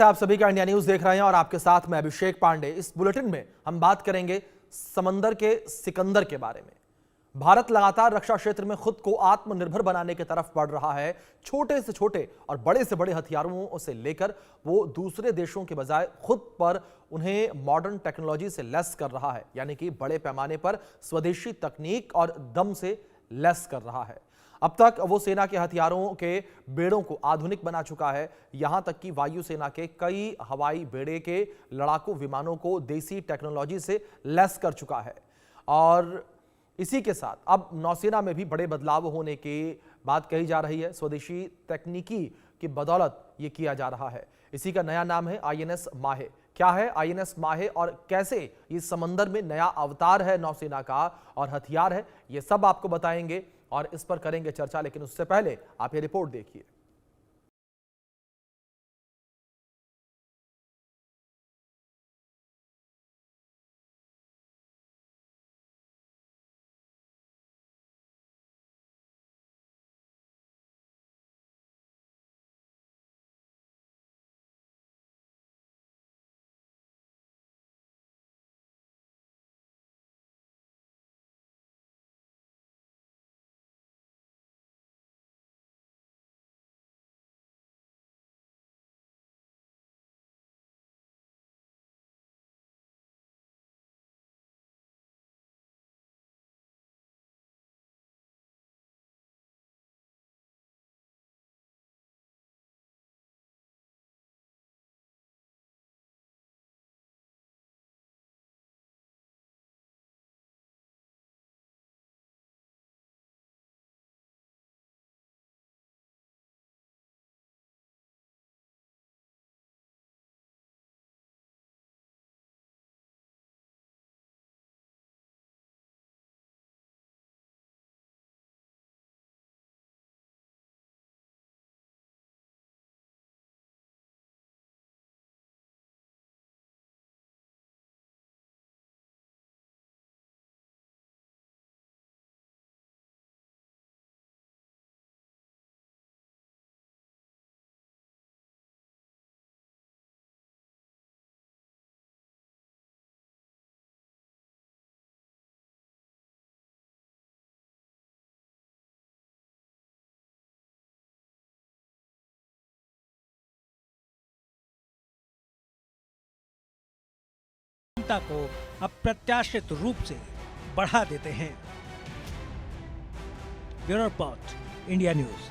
आप सभी का इंडिया न्यूज देख रहे हैं और आपके साथ मैं अभिषेक पांडे। इस बुलेटिन में हम बात करेंगे समंदर के सिकंदर के बारे में। भारत लगातार रक्षा क्षेत्र में खुद को आत्मनिर्भर बनाने की तरफ बढ़ रहा है। छोटे से छोटे और बड़े से बड़े हथियारों से लेकर वो दूसरे देशों के बजाय खुद पर उन्हें मॉडर्न टेक्नोलॉजी से लैस कर रहा है, यानी कि बड़े पैमाने पर स्वदेशी तकनीक और दम से लैस कर रहा है। अब तक वो सेना के हथियारों के बेड़ों को आधुनिक बना चुका है। यहां तक कि वायुसेना के कई हवाई बेड़े के लड़ाकू विमानों को देसी टेक्नोलॉजी से लैस कर चुका है। और इसी के साथ अब नौसेना में भी बड़े बदलाव होने की बात कही जा रही है। स्वदेशी तकनीकी की बदौलत ये किया जा रहा है। इसी का नया नाम है आईएनएस माहे। क्या है आईएनएस माहे और कैसे ये समंदर में नया अवतार है नौसेना का और हथियार है, ये सब आपको बताएंगे और इस पर करेंगे चर्चा। लेकिन उससे पहले आप ये रिपोर्ट देखिए। को अप्रत्याशित रूप से बढ़ा देते हैं। Bureau report, India news.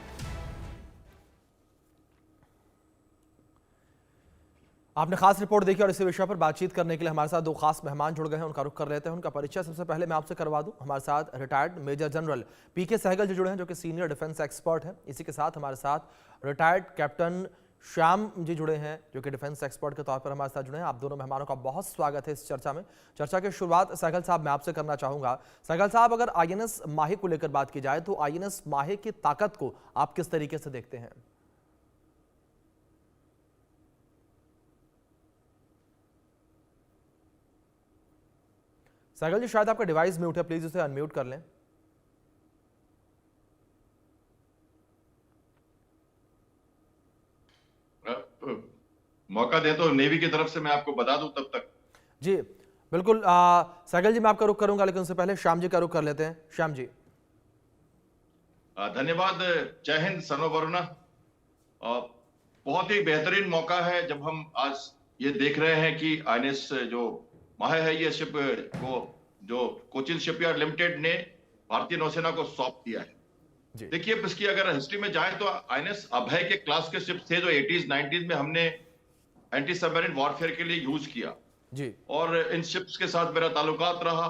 आपने खास रिपोर्ट देखी और इसी विषय पर बातचीत करने के लिए हमारे साथ दो खास मेहमान जुड़ गए हैं। उनका रुख कर लेते हैं। उनका परिचय सबसे पहले मैं आपसे करवा दूं। हमारे साथ रिटायर्ड मेजर जनरल पीके सहगल जी जुड़े हैं, जो कि सीनियर डिफेंस एक्सपर्ट हैं। इसी के साथ हमारे साथ रिटायर्ड कैप्टन श्याम जी जुड़े हैं, जो कि डिफेंस एक्सपर्ट के तौर पर हमारे साथ जुड़े हैं। आप दोनों मेहमानों का बहुत स्वागत है इस चर्चा में। चर्चा की शुरुआत सहगल साहब मैं आपसे करना चाहूंगा। सहगल साहब, अगर आईएनएस माहे को लेकर बात की जाए तो आईएनएस माहे की ताकत को आप किस तरीके से देखते हैं? सहगल जी, शायद आपका डिवाइस म्यूट है, प्लीज उसे अनम्यूट कर लें। मौका दे तो नेवी की तरफ से मैं आपको बता दूं तब तक। जी बिल्कुल। सहगल जी, मैं आपका रुख करूंगा, लेकिन उससे पहले श्याम जी का रुख कर लेते हैं। श्याम जी। धन्यवाद। जय हिंद सर्ववरुणा। बहुत ही बेहतरीन मौका है जब हम आज ये देख रहे हैं कि आईएनएस जो माहे है, ये शिप को जो कोचिन शिपयार्ड लिमिटेड ने भारतीय नौसेना को सौंप दिया है। देखिए, इसकी अगर हिस्ट्री में जाए तो आईएनएस अभय के क्लास के शिप थे जो 80s 90s में हमने एंटी सबमरीन वॉरफेयर के लिए यूज किया जी। और इन शिप्स के साथ मेरा ताल्लुकात रहा।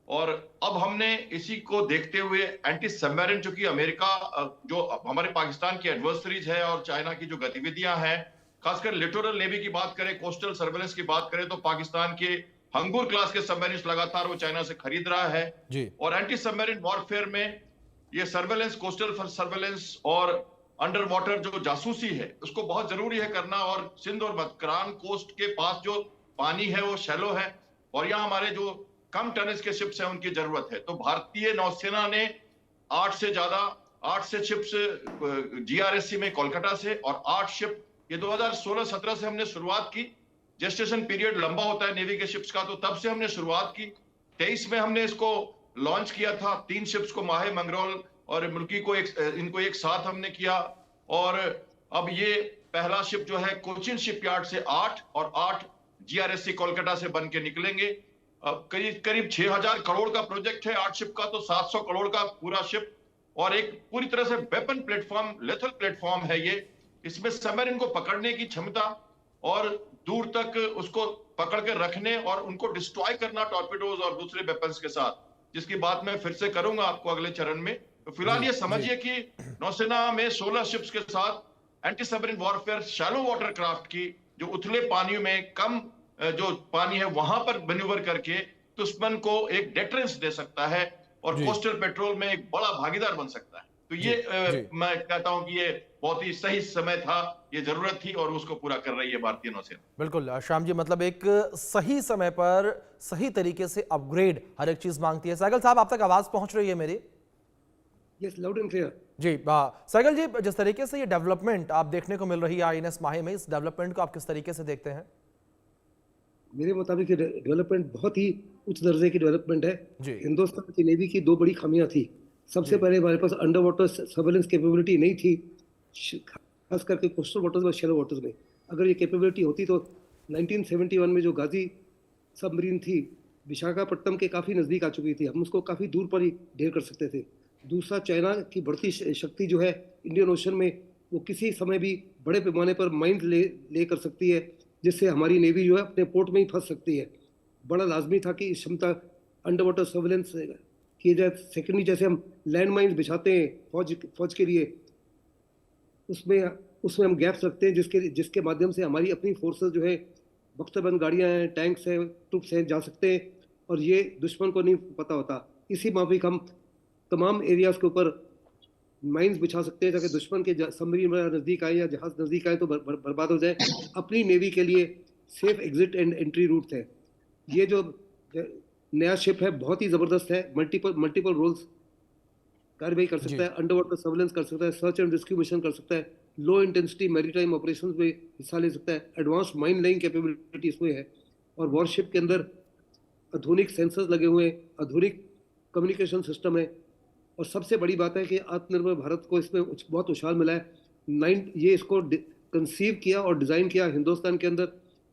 और अब हमने इसी को देखते हुए एंटी सबमरीन, चूंकि अमेरिका जो हमारे पाकिस्तान की एडवर्सरीज है और चाइना की जो गतिविधियां हैं, खासकर लिटोरल नेवी की बात करें, कोस्टल सर्वेलेंस की बात करें, तो पाकिस्तान के हंगूर क्लास के सबमरीन लगातार वो चाइना से खरीद रहा है जी। और एंटी सबमरीन वॉरफेयर में ये सर्वेलेंस, कोस्टल सर्वेलेंस और अंडर वाटर जो जासूसी है, उसको बहुत जरूरी है करना। और सिंध और मकरान कोस्ट के पास जो पानी है वो शैलो है और यहाँ हमारे जो कम टनेज के शिप्स हैं उनकी जरूरत है। तो भारतीय नौसेना ने 8 से शिप्स जीआरएससी में कोलकाता से और 8 शिप ये 2016-17 से हमने शुरुआत की। जेस्टेशन पीरियड लंबा होता है नेवी के शिप्स का, तो तब से हमने शुरुआत की। 23 में हमने इसको लॉन्च किया था। 3 शिप्स को माहे, मंगरौल और मुल्की को इनको एक साथ हमने किया। और अब ये पहला शिप जो है कोचिन शिपयार्ड से 8 और 8 जीआरएससी कोलकाता से बन के निकलेंगे। अब करीब 6000 करोड़ का प्रोजेक्ट है 8 शिप का, तो 700 करोड़ का पूरा शिप, और एक पूरी तरह से वेपन प्लेटफॉर्म, लेथल प्लेटफॉर्म है ये। इसमें सबमरीन को पकड़ने की क्षमता और दूर तक उसको पकड़ के रखने और उनको डिस्ट्रॉय करना टॉर्पेडोज और दूसरे वेपन्स के साथ, जिसकी बात मैं फिर से करूंगा आपको अगले चरण में। तो फिलहाल ये समझिए कि नौसेना में 16 शिप्स के साथ anti submarine warfare shallow water craft की, जो उथले पानियों में कम जो पानी है वहां पर मैन्यूवर करके दुश्मन को एक डेटरेंस दे सकता है और कोस्टल पेट्रोल में एक बड़ा भागीदार बन सकता है। तो ये मैं कहता हूं कि ये बहुत ही सही समय था, ये जरूरत थी और उसको पूरा कर रही है भारतीय नौसेना। बिल्कुल श्याम जी, मतलब एक सही समय पर सही तरीके से अपग्रेड हर एक चीज मांगती है। सहगल साहब, आप तक आवाज पहुंच रही है मेरी? Yes, loud and clear. जी सहगल जी, जिस तरीके से ये डेवलपमेंट आप देखने को मिल रही है आईएनएस माहे में, इस डेवलपमेंट को आप किस तरीके से देखते हैं? मेरे मुताबिक ये डेवलपमेंट बहुत ही उच्च दर्जे की डेवलपमेंट है। जी। हिंदुस्तान की नेवी की 2 बड़ी खामियां थी। सबसे पहले हमारे पास अंडर वाटर सर्वेलेंस कैपेबिलिटी नहीं थी, खास करके कोस्टल वाटर्स में, शैलो वाटर्स में। अगर ये कैपेबिलिटी होती तो 1971 में जो गाजी सबमरीन थी विशाखापट्टनम के काफ़ी नज़दीक आ चुकी थी, हम उसको काफ़ी दूर पर ही ढेर कर सकते थे। दूसरा, चाइना की बढ़ती शक्ति जो है इंडियन ओशन में, वो किसी समय भी बड़े पैमाने पर माइंस ले कर सकती है, जिससे हमारी नेवी जो है अपने पोर्ट में ही फंस सकती है। बड़ा लाजमी था कि इस क्षमता अंडर वाटर सर्वेलेंस किए जाए। सेकेंडली, जैसे हम लैंड माइन्स बिछाते हैं फौज के लिए, उसमें हम गैप्स रखते हैं जिसके माध्यम से हमारी अपनी फोर्सेस जो है, बख्तरबंद गाड़ियाँ हैं, टैंक्स हैं, ट्रुप्स हैं, जा सकते हैं और ये दुश्मन को नहीं पता होता। इसी माफिक हम तमाम एरियाज के ऊपर माइंस बिछा सकते हैं ताकि दुश्मन के सबमरीन नज़दीक आए या जहाज नज़दीक आए तो बर्बाद हो जाए। अपनी नेवी के लिए safe exit and entry route है। ये जो नया शिप है बहुत ही ज़बरदस्त है, मल्टीपल रोल्स कार्रवाई कर सकता है, अंडर वाटर सर्वेलेंस कर सकता है, सर्च एंड रेस्क्यू मिशन कर सकता है, लो इंटेंसिटी मैरीटाइम ऑपरेशंस में हिस्सा ले सकता है, एडवांस माइन लेइंग कैपेबिलिटी इसमें है, और वॉरशिप के अंदर आधुनिक सेंसर्स लगे हुए हैं, आधुनिक कम्युनिकेशन सिस्टम है, और सबसे बड़ी बात है कि आत्मनिर्भर भारत को इसमें बहुत उछाल मिला है। ये इसको कंसीव किया और डिज़ाइन किया हिंदुस्तान के अंदर।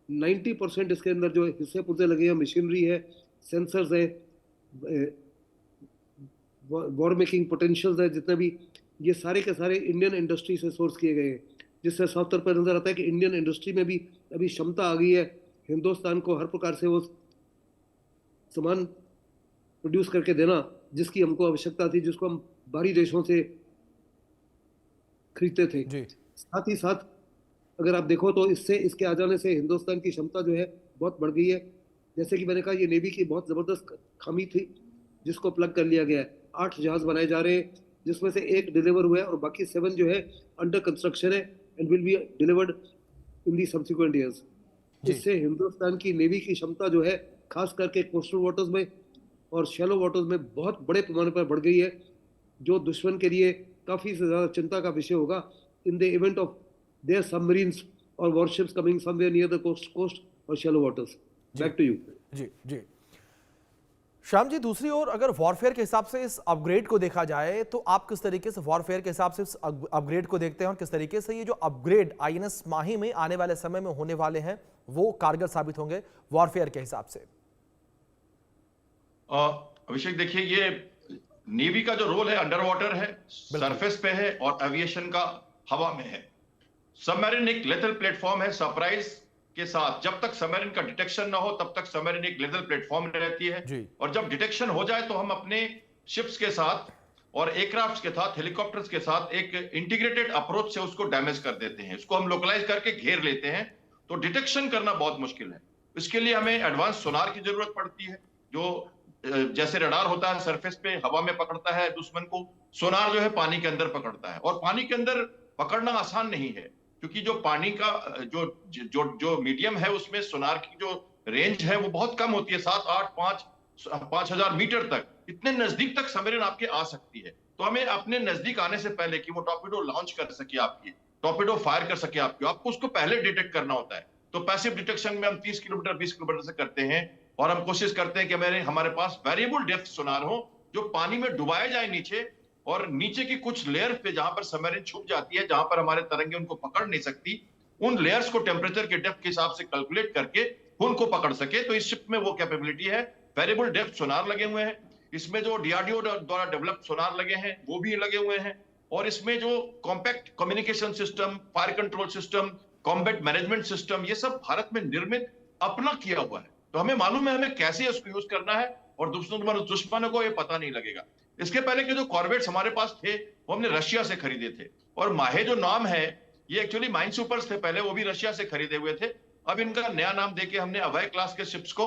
90% इसके अंदर जो हिस्से पुर्जे लगे हैं, मशीनरी है, सेंसर्स है, वॉर मेकिंग पोटेंशियल्स है, जितने भी, ये सारे के सारे इंडियन इंडस्ट्री से सोर्स किए गए हैं, जिससे साफ तौर पर नजर आता है कि इंडियन इंडस्ट्री में भी अभी क्षमता आ गई है हिंदुस्तान को हर प्रकार से वो सामान प्रोड्यूस करके देना जिसकी हमको आवश्यकता थी, जिसको हम बाहरी देशों से खरीदते थे। साथ ही साथ अगर आप देखो तो इसके आ जाने से हिंदुस्तान की क्षमता जो है बहुत बढ़ गई है। जैसे कि मैंने कहा, ये नेवी की बहुत ज़बरदस्त खामी थी जिसको प्लग कर लिया गया है। 8 जहाज बनाए जा रहे हैं, जिसमें से 1 डिलीवर हुआ है और बाकी 7 जो है अंडर कंस्ट्रक्शन है and will be delivered in the subsequent years. इससे हिंदुस्तान की नेवी की क्षमता जो है खास करके कोस्टल वाटर्स में और शैलो वाटर्स में बहुत बड़े पैमाने पर बढ़ गई है, जो दुश्मन के लिए काफ़ी से ज़्यादा चिंता का विषय होगा in the event of their submarines और warships coming somewhere near the coast और shallow waters. Back to you. जी श्याम जी, दूसरी ओर अगर वॉरफेयर के हिसाब से इस अपग्रेड को देखा जाए तो आप किस तरीके से वॉरफेयर के हिसाब से इस अपग्रेड को देखते हैं और किस तरीके से ये जो अपग्रेड आईएनएस माही में आने वाले समय में होने वाले हैं वो कारगर साबित होंगे वॉरफेयर के हिसाब से? अभिषेक, देखिए, ये नेवी का जो रोल है अंडर वाटर है, सरफेस पे है और एविएशन का हवा में है। सबमरीन एक लेथल प्लेटफॉर्म है, सरप्राइज के साथ जब तक सबमरीन का डिटेक्शन ना हो तब तक सबमरीन एक लेथल प्लेटफॉर्म रहती है, और जब डिटेक्शन हो जाए तो हम अपने शिप्स के साथ और एयरक्राफ्ट्स के साथ, हेलीकॉप्टर्स के साथ एक इंटीग्रेटेड अप्रोच से उसको डैमेज कर देते हैं। इसको हम लोकलाइज करके घेर लेते हैं, तो डिटेक्शन करना बहुत मुश्किल है। इसके लिए हमें एडवांस सोनार की जरूरत पड़ती है, जो जैसे रडार होता है सरफेस पे हवा में पकड़ता है दुश्मन को, सोनार जो है पानी के अंदर पकड़ता है। और पानी के अंदर पकड़ना आसान नहीं है, क्योंकि जो पानी का जो मीडियम है उसमें सोनार की जो रेंज है वो बहुत कम होती है, 7, 8, 5,000 मीटर तक, इतने नजदीक तक सबमरीन आपके आ सकती है। तो हमें अपने नजदीक आने से पहले कि वो टॉर्पेडो लॉन्च कर सके आपकी, टॉर्पेडो फायर कर सके आपको उसको पहले डिटेक्ट करना होता है। तो पैसिव डिटेक्शन में हम 30 किलोमीटर 20 किलोमीटर से करते हैं, और हम कोशिश करते हैं कि हमारे पास वेरिएबल डेप्थ सोनार हो जो पानी में डुबाया जाए नीचे, और नीचे की कुछ लेयर पे जहां पर सबमरीन छुप जाती है, जहां पर हमारे तरंगे उनको पकड़ नहीं सकती, उन लेयर्स को टेम्परेचर के डेप्थ के हिसाब से कैलकुलेट करके उनको पकड़ सके। तो इस शिप में वो कैपेबिलिटी है। वेरिएबल डेप्थ सोनार लगे हुए हैं, इसमें जो डीआरडीओ द्वारा डेवलप सोनार लगे हैं वो भी लगे हुए हैं, और इसमें जो compact communication system, fire control system, combat management system, ये सब भारत में निर्मित अपना किया हुआ है। तो हमें मालूम है हमें कैसे इसको यूज करना है, और दुश्मनों को ये पता नहीं लगेगा। इसके पहले के जो कॉर्वेट्स हमारे पास थे वो हमने रशिया से खरीदे थे, और माहे जो नाम है ये एक्चुअली माइन सुपर्स थे पहले, वो भी रशिया से खरीदे हुए थे। अब इनका नया नाम देके हमने अभय क्लास के शिप्स को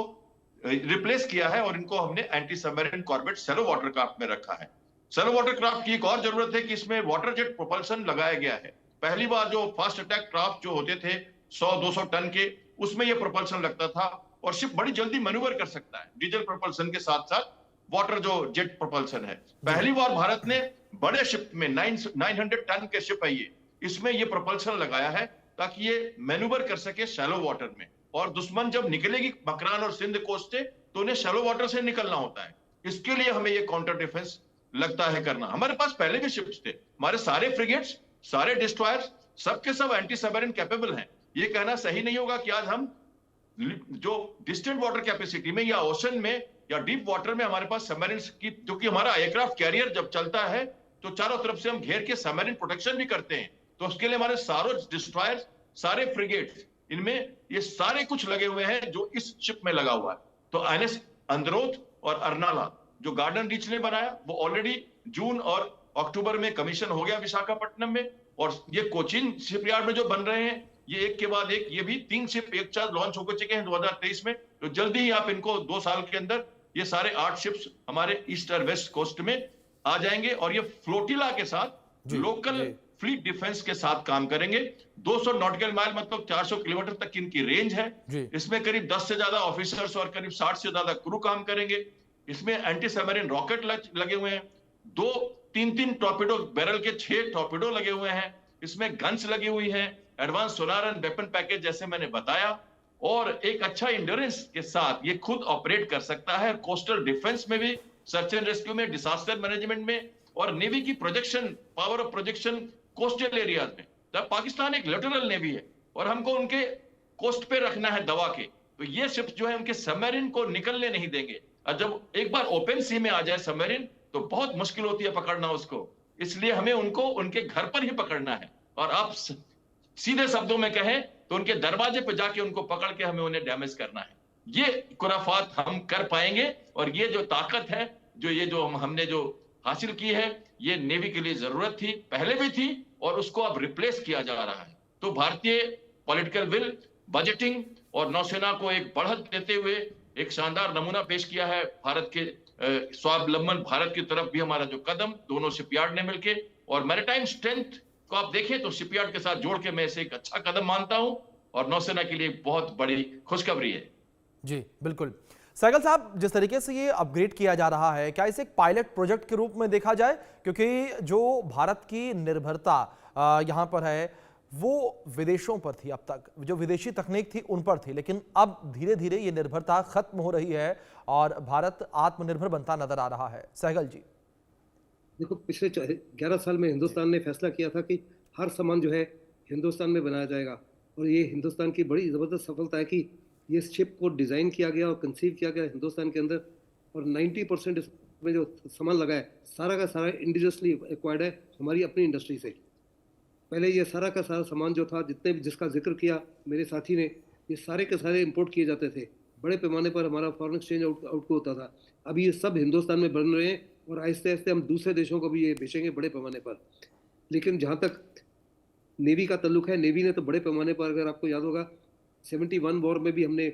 रिप्लेस किया है, और इनको हमने anti submarine corvette shallow watercraft में रखा है। सैलो वाटरक्राफ्ट की एक और जरूरत है कि इसमें वाटर जेट प्रोपल्सन लगाया गया है। पहली बार जो फास्ट अटैक क्राफ्ट जो होते थे 100-200 टन के, उसमें ये प्रोपल्सन लगता था, और शिप बड़ी जल्दी मैन्यूवर कर सकता है डीजल प्रोपल्सन के साथ साथ वाटर जो जेट प्रोपल्सन है। पहली बार भारत ने बड़े शिप में 900 टन के शिप है ये, इसमें ये प्रोपल्सन लगाया है ताकि ये मैन्यूवर कर सके शैलो वाटर में, और दुश्मन जब निकलेगी मकरान और सिंध कोस्ट से तो उन्हें शैलो वाटर से निकलना होता है। इसके लिए हमें ये काउंटर डिफेंस लगता है करना। हमारे पास पहले भी शिप्स थे, हमारे सारे फ्रिगेट्स, सारे डिस्ट्रॉयर्स, सबके सब एंटी सबमरीन कैपेबल हैं। ये कहना सही नहीं होगा कि आज हम जो डिस्टेंट वाटर कैपेसिटी में या ओशन में या डीप वाटर में हमारे पास सबमरीन की, जो कि हमारा एयरक्राफ्ट कैरियर जब चलता है तो चारों तरफ से हम घेर के सबमरीन प्रोटेक्शन भी करते हैं। तो उसके लिए हमारे सारे डिस्ट्रॉयर्स, सारे फ्रिगेट्स, इनमें ये सारे कुछ लगे हुए हैं जो इस शिप में लगा हुआ है। तो आईएनएस अंद्रोथ और अर्नाला जो गार्डन रीच ने बनाया वो ऑलरेडी जून और अक्टूबर में कमीशन हो गया विशाखापट्टनम में, और ये कोचीन शिपयार्ड में जो बन रहे हैं ये एक के बाद एक, ये भी 3 शिप एक साथ लॉन्च हो चुके हैं 2023 में। तो जल्दी ही आप इनको 2 साल के अंदर ये सारे 8 शिप्स हमारे ईस्ट और वेस्ट कोस्ट में आ जाएंगे, और ये फ्लोटिला के साथ लोकल फ्लीट डिफेंस के साथ काम करेंगे। 200 नॉटिकल माइल मतलब 400 किलोमीटर तक इनकी रेंज है। इसमें करीब 10 से ज्यादा ऑफिसर्स और करीब 60 से ज्यादा क्रू काम करेंगे। इसमें एंटी सबमरीन रॉकेट लगे हुए हैं, 2-3 टॉर्पेडो बैरल के 6 टॉर्पेडो लगे हुए हैं। इसमें गन्स लगी हुई हैं, advance Sonar and weapon package जैसे मैंने बताया, और एक अच्छा इंड्योरेंस के साथ ये खुद ऑपरेट कर सकता है कोस्टल डिफेंस में भी, सर्च एंड रेस्क्यू में, डिजास्टर मैनेजमेंट में, और नेवी की projection, power of projection coastal areas में। तब पाकिस्तान एक लिटरल नेवी है और हमको उनके कोस्ट पे रखना है दबा के, तो ये शिप्स जो है उनके सबमरीन को निकलने नहीं देंगे। और जब एक बार ओपन सी में आ जाए सबमरीन तो बहुत मुश्किल होती है पकड़ना उसको, इसलिए हमें उनको उनके घर पर ही पकड़ना है। और आप सीधे शब्दों में कहें तो उनके दरवाजे पे जाके उनको पकड़ के हमें उन्हें डैमेज करना है। ये खुराफात हम कर पाएंगे, और ये जो ताकत है जो हमने जो हासिल की है, ये नेवी के लिए जरूरत थी, पहले भी थी, और उसको अब रिप्लेस किया जा रहा है। तो भारतीय पॉलिटिकल विल, बजटिंग और नौसेना को एक बढ़त देते हुए एक शानदार नमूना पेश किया है भारत के स्वावलंबन भारत की तरफ भी हमारा जो कदम दोनों शिपयार्ड ने मिलके, और मैरिटाइम स्ट्रेंथ को आप देखें तो शिपयार्ड के साथ जोड़ के मैं इसे एक अच्छा कदम मानता हूं, और नौसेना के लिए बहुत बड़ी खुशखबरी है। जी बिल्कुल। सहगल साहब, जिस तरीके से ये अपग्रेड किया जा रहा है, क्या इसे एक पायलट प्रोजेक्ट के रूप में देखा जाए? क्योंकि जो भारत की निर्भरता यहाँ पर है वो विदेशों पर थी, अब तक जो विदेशी तकनीक थी उन पर थी, लेकिन अब धीरे धीरे ये निर्भरता खत्म हो रही है और भारत आत्मनिर्भर बनता नजर आ रहा है। सहगल जी, देखो, पिछले 11 साल में हिंदुस्तान ने फैसला किया था कि हर सामान जो है हिंदुस्तान में बनाया जाएगा, और ये हिंदुस्तान की बड़ी ज़बरदस्त सफलता है कि ये शिप को डिज़ाइन किया गया और कंसीव किया गया हिंदुस्तान के अंदर, और 90% इसमें जो सामान लगा है सारा का सारा इंडिजियसली एक्वायर्ड है हमारी अपनी इंडस्ट्री से। पहले ये सारा का सारा सामान जो था, जितने भी जिसका जिक्र किया मेरे साथी ने, ये सारे के सारे इंपोर्ट किए जाते थे, बड़े पैमाने पर हमारा फॉरेन एक्सचेंज आउटगो होता था। अभी ये सब हिंदुस्तान में बन रहे हैं, और आहिस्ते आहिस्ते हम दूसरे देशों को भी ये बेचेंगे बड़े पैमाने पर। लेकिन जहाँ तक नेवी का ताल्लुक है, नेवी ने तो बड़े पैमाने पर, अगर आपको याद होगा 71 वॉर में भी हमने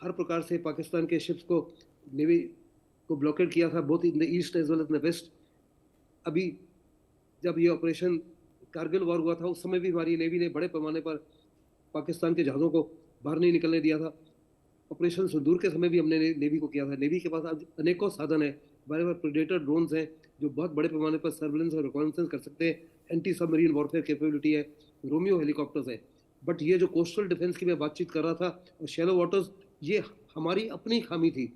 हर प्रकार से पाकिस्तान के शिप्स को, नेवी को ब्लॉकेट किया था, both in the east as well as the west. अभी जब ये ऑपरेशन कारगिल वॉर हुआ था उस समय भी हमारी नेवी ने बड़े पैमाने पर पाकिस्तान के जहाज़ों को बाहर नहीं निकलने दिया था। ऑपरेशन सिंदूर के समय भी हमने नेवी को किया था। नेवी के पास आज अनेकों साधन है, हमारे पास प्रेडेटर ड्रोन्स हैं जो बहुत बड़े पैमाने पर सर्विलेंस और रिकॉनेसेंस कर सकते हैं, एंटी सबमरीन वॉरफेयर कैपेबिलिटी है, रोमियो हेलीकॉप्टर्स हैं। बट ये जो कोस्टल डिफेंस की मैं बातचीत कर रहा था और शैलो वाटर्स, ये हमारी अपनी खामी थी।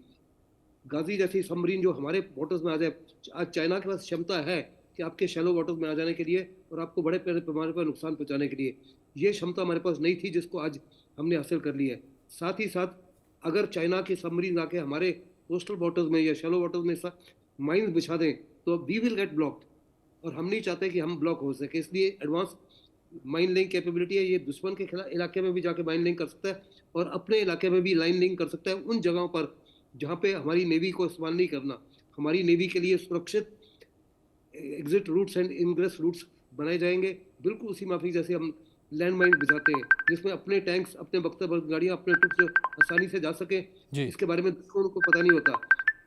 गाजी जैसी सबमरीन जो हमारे वाटर्स में आ जाए, आज चाइना के पास क्षमता है कि आपके शैलो वाटर्स में आ जाने के लिए और आपको बड़े पैमाने पर नुकसान पहुंचाने के लिए, ये क्षमता हमारे पास नहीं थी जिसको आज हमने हासिल कर ली है। साथ ही साथ अगर चाइना की सबमरीन आके हमारे कोस्टल वाटर्स में या शैलो वाटर्स में माइंस बिछा दें तो वी विल गेट ब्लॉक्ड, और हम नहीं चाहते कि हम ब्लॉक हो सके। इसलिए एडवांस माइन लिंक कैपेबिलिटी है, ये दुश्मन के खिलाफ इलाके में भी जाके माइन लिंक कर सकता है और अपने इलाके में भी लाइन लिंक कर सकता है उन जगहों पर जहाँ पे हमारी नेवी को इस्तेमाल नहीं करना। हमारी नेवी के लिए सुरक्षित exit routes and ingress routes बनाए जाएंगे, बिल्कुल उसी माफिक जैसे हम लैंड माइन बिछाते हैं, जिसमें अपने टैंक्स, अपने बख्तर गाड़ियाँ, अपने ट्रुप्स आसानी से जा सके। इसके बारे में दुश्मन को पता नहीं होता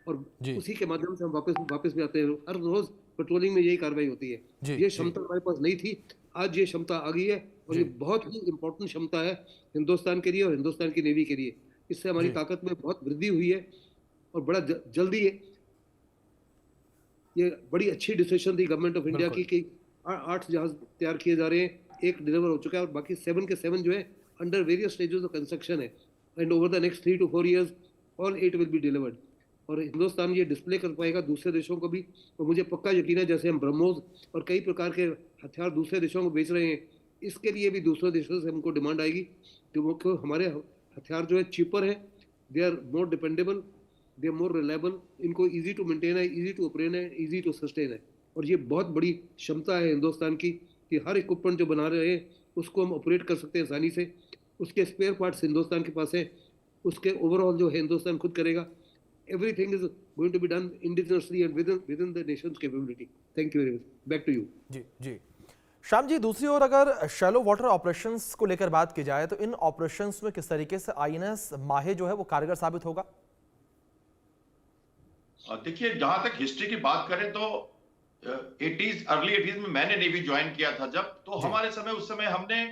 और उसी के माध्यम से हम वापस भी आते हैं। हर रोज पेट्रोलिंग में यही कार्रवाई होती है। ये क्षमता हमारे पास नहीं थी, आज ये क्षमता आ गई है और ये बहुत ही इंपॉर्टेंट क्षमता है हिंदुस्तान के लिए और हिंदुस्तान की नेवी के लिए। इससे हमारी ताकत में बहुत वृद्धि हुई है और बड़ा जल्दी है। ये बड़ी अच्छी डिसीजन थी गवर्नमेंट ऑफ इंडिया की कि 8 जहाज तैयार किए जा रहे हैं, 1 डिलीवर हो चुका है और बाकी 7 के 7 जो है under various stages of construction है and over the next 3 to 4 years all 8 will be delivered. और हिंदुस्तान ये डिस्प्ले कर पाएगा दूसरे देशों को भी। और मुझे पक्का यकीन है जैसे हम ब्रह्मोस और कई प्रकार के हथियार दूसरे देशों को बेच रहे हैं, इसके लिए भी दूसरे देशों से हमको डिमांड आएगी कि वो हमारे हथियार जो है चीपर है, they are more dependable, they are more reliable, इनको ईजी टू मेंटेन है, ईजी टू ऑपरेट है, ईजी टू सस्टेन है। और ये बहुत बड़ी क्षमता है हिंदुस्तान की कि हर इक्विपमेंट जो बना रहे हैं उसको हम ऑपरेट कर सकते हैं आसानी से। उसके स्पेयर पार्ट्स हिंदुस्तान के पास है, उसके ओवरऑल जो है हिंदुस्तान खुद करेगा। Everything is going to be done indigenously and within the nation's capability. Thank you very much. Back to you. जी। श्याम जी, दूसरी ओर अगर शैलो वाटर ऑपरेशंस को लेकर बात की जाए तो इन ऑपरेशंस में किस तरीके से INS माहे जो है वो कारगर साबित होगा? देखिए, जहां तक हिस्ट्री की बात करें तो अर्ली 80s में मैंने नेवी ज्वाइन किया था जब, तो हमारे समय उस समय हमने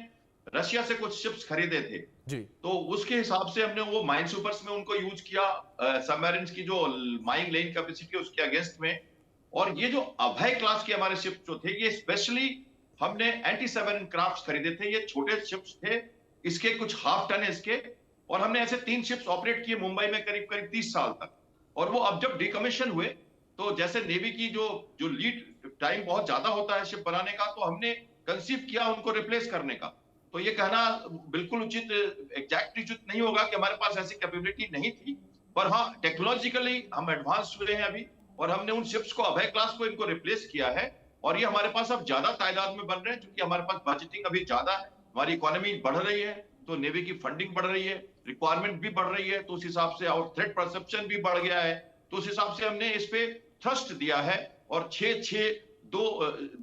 रशिया से कुछ शिप्स खरीदे थे जी। तो उसके हिसाब से हमने वो माइन सुपर्स में उनको यूज किया, सबमरीन्स की जो माइन लेन कैपेसिटी उसके अगेंस्ट में। और ये जो अभय क्लास के हमारे शिप्स जो थे, ये स्पेशली हमने एंटी सबमरीन क्राफ्ट खरीदे थे। ये छोटे शिप्स थे, इसके कुछ हाफ टन है इसके, और हमने ऐसे 3 शिप्स ऑपरेट किए मुंबई में करीब 30 साल तक। और वो अब जब डिकमीशन हुए तो जैसे नेवी की जो लीड टाइम बहुत ज्यादा होता है शिप बनाने का, तो हमने कंसीव किया उनको रिप्लेस करने का। तो ये कहना बिल्कुल उचित, एग्जैक्टली उचित नहीं होगा कि हमारे पास ऐसी कैपेबिलिटी नहीं थी, पर हाँ टेक्नोलॉजिकली हम एडवांस हुए हैं अभी, और हमने उन शिप्स को, अभय क्लास को, इनको रिप्लेस किया है। और ये हमारे पास अब ज्यादा तादाद में बन रहे हैं क्योंकि हमारे पास बजटिंग अभी ज्यादा है, हमारी इकोनॉमी बढ़ रही है, तो नेवी की फंडिंग बढ़ रही है, रिक्वायरमेंट भी बढ़ रही है, तो उस हिसाब से और थ्रेट परसेप्शन भी बढ़ गया है, तो उस हिसाब से हमने इस पे थ्रस्ट दिया है। और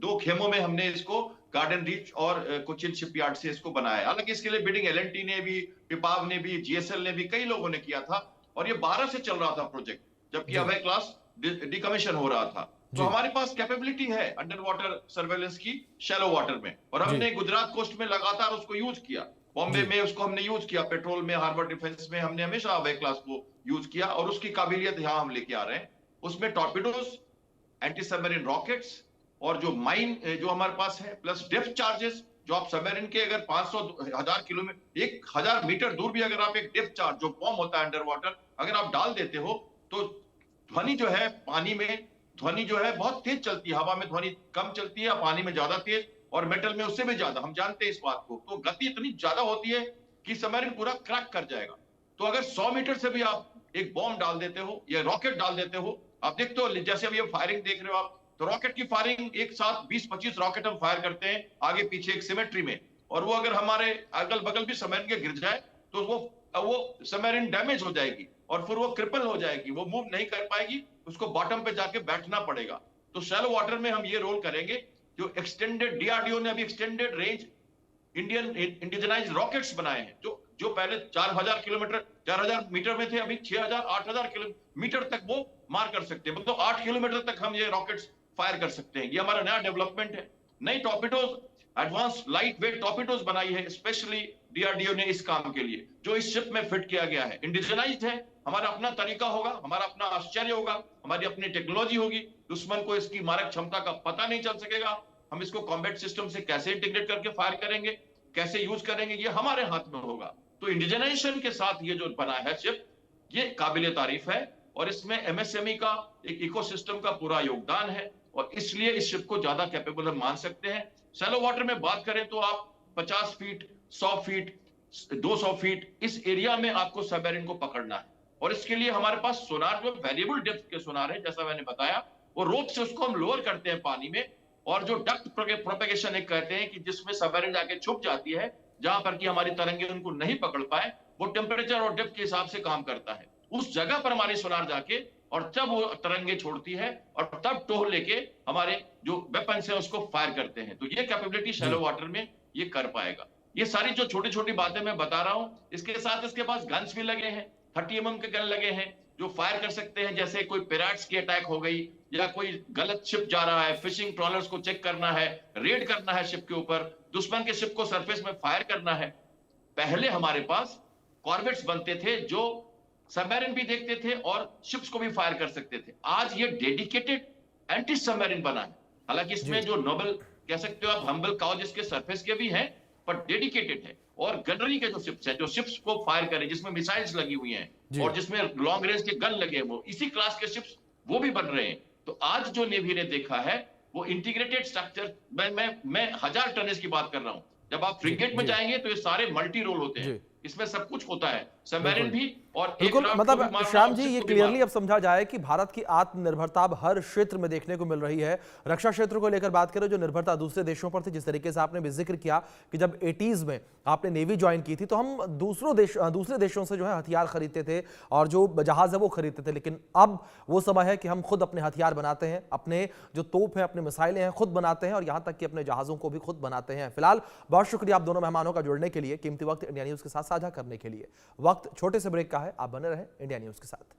2 खेमों में हमने इसको गार्डन रीच और कोचिन शिपयार्ड से इसको बनाया है। हालांकि इसके लिए बिडिंग L&T ने भी, पिपाव ने भी, GSL ने भी, कई लोगों ने किया था, और ये 12 से चल रहा था प्रोजेक्ट, जबकि अभय क्लास डिकमीशन हो रहा था। तो हमारे पास कैपेबिलिटी है अंडर वाटर सर्वेलेंस की शैलो वाटर में, और हमने गुजरात कोस्ट में लगातार उसको यूज किया, बॉम्बे में उसको हमने यूज किया, पेट्रोल में, हार्बर डिफेंस में हमने हमेशा अभय क्लास को यूज किया, और उसकी काबिलियत यहाँ हम लेके आ रहे हैं। उसमें टॉर्पिडोज, एंटी सबमरीन रॉकेट्स और जो माइन जो हमारे पास है, प्लस डेप्थ चार्जेस, जो आप सबमरीन के अगर 500-1000 किलोमीटर 1000 मीटर दूर भी अगर आप एक डेप्थ चार्ज जो बॉम्ब होता है अंडर वाटर अगर आप डाल देते हो, तो ध्वनि जो है पानी में, ध्वनि जो है बहुत तेज चलती है, हवा में ध्वनि कम चलती है, पानी में ज्यादा तेज, और मेटल में उससे भी ज्यादा, हम जानते हैं इस बात को। तो गति इतनी ज्यादा होती है कि सबमरीन पूरा क्रैक कर जाएगा। तो अगर 100 मीटर से भी आप एक बॉम्ब डाल देते हो या रॉकेट डाल देते हो, आप देखते हो जैसे अभी फायरिंग देख रहे हो आप, तो रॉकेट की फायरिंग एक साथ 20-25 रॉकेट हम फायर करते हैं आगे पीछे एक सिमेट्री में, और वो अगर हमारे अगल बगल भी सबमरीन के गिर जाए तो वो सबमरीन डैमेज हो जाएगी और फिर वो क्रिपल हो जाएगी, वो मूव नहीं कर पाएगी, उसको बॉटम पे जाके बैठना पड़ेगा। तो शैलो वाटर में हम ये रोल करेंगे, जो एक्सटेंडेड, DRDO ने अभी extended range Indian indigenise rockets बनाए हैं, जो पहले 4000 मीटर में थे, अभी 6000-8000 किलोमीटर तक वो मार कर सकते हैं, मतलब 8 किलोमीटर तक हम ये रॉकेट्स फायर कर सकते हैं। ये हमारा नया डेवलपमेंट है। नई टॉर्पिडोज, एडवांस लाइट वेट टॉर्पिडोज बनाई है स्पेशली DRDO ने इस काम के लिए, जो इस शिप में फिट किया गया है। इंडिजनाइज्ड है, हमारा अपना तरीका होगा, हमारा अपना आश्चर्य होगा, हमारी अपनी टेक्नोलॉजी होगी, दुश्मन को इसकी मारक क्षमता का पता नहीं चल सकेगा। हम इसको कॉम्बैट सिस्टम से कैसे इंटीग्रेट करके फायर करेंगे, कैसे यूज करेंगे, ये हमारे हाथ में होगा। तो इंडिजनाइजेशन के साथ ये जो बना है शिप, ये काबिले तारीफ है और इसमें एमएसएमई का एक इकोसिस्टम का पूरा योगदान है और इसलिए इस शिप को ज्यादा कैपेबल हम मान सकते हैं। शैलो वाटर में बात करें तो आप 50 फीट, 100 फीट, 200 फीट इस एरिया में आपको सबमरीन को पकड़ना है और इसके लिए हमारे पास सोनार जो वेरिएबल डेप्थ के सोनार है, जैसा मैंने बताया, वो रोप से उसको हम लोअर करते हैं पानी में और जो डक्ट प्रोपेगेशन एक कहते हैं कि जिसमें सबमरीन जाके छुप जाती है, जहां पर कि हमारी तरंगे उनको नहीं पकड़ पाए, वो टेम्परेचर और डेप्थ के हिसाब से काम करता है। उस जगह पर हमारी सोनार जाके और जब वो तरंगे छोड़ती है और तब टोह लेके हमारे जो वेपन्स है उसको फायर करते हैं। तो ये कैपेबिलिटी शैलो वाटर में ये कर पाएगा। ये सारी जो छोटी छोटी बातें मैं बता रहा हूं, इसके साथ इसके पास गन्स भी लगे हैं, 30 mm के गन लगे हैं जो फायर कर सकते हैं। जैसे कोई पिराट्स की अटैक हो गई या कोई गलत शिप जा रहा है, फिशिंग ट्रॉलर्स को चेक करना है, रेड करना है शिप के ऊपर, दुश्मन के शिप को सरफेस में फायर करना है। पहले हमारे पास कॉर्वेट्स बनते थे जो सबमरीन भी देखते थे और शिप्स को भी फायर कर सकते थे। आज ये डेडिकेटेड एंटी सबमरीन बना है। हालांकि इसमें जो नोबल कह सकते हो आप, हम्बल काउ जिसके सरफेस के भी हैं, पर डेडिकेटेड है। और गनरी के जो शिप्स हैं, जो शिप्स को फायर करें, जिसमें मिसाइल्स लगी हुई हैं और जिसमें लॉन्ग रेंज के गन लगे हैं, वो इसी क्लास के शिप्स वो भी बन रहे हैं। तो आज जो नेवी ने देखा है वो इंटीग्रेटेड स्ट्रक्चर, मैं 1000 टन की बात कर रहा हूं। जब आप फ्रिगेट में जाएंगे तो ये सारे मल्टी रोल होते हैं, इसमें सब कुछ होता है, सबमरीन भी और बिल्कुल। मतलब श्याम जी, ये क्लियरली अब समझा जाए कि भारत की आत्मनिर्भरता अब हर क्षेत्र में देखने को मिल रही है। रक्षा क्षेत्र को लेकर बात करें, जो निर्भरता दूसरे देशों पर थी, जिस तरीके से आपने भी जिक्र किया कि जब 80s में आपने नेवी ज्वाइन की थी तो हम दूसरे देशों से जो है हथियार खरीदते थे और जो जहाज है वो खरीदते थे, लेकिन अब वो समय है कि हम खुद अपने हथियार बनाते हैं, अपने जो तोप है, अपने मिसाइलें हैं खुद बनाते हैं और यहां तक कि अपने जहाजों को भी खुद बनाते हैं। फिलहाल बहुत शुक्रिया आप दोनों मेहमानों का जुड़ने के लिए, कीमती वक्त इंडिया न्यूज के साथ साझा करने के लिए। वक्त छोटे से ब्रेक का है, आप बने रहें इंडिया न्यूज के साथ।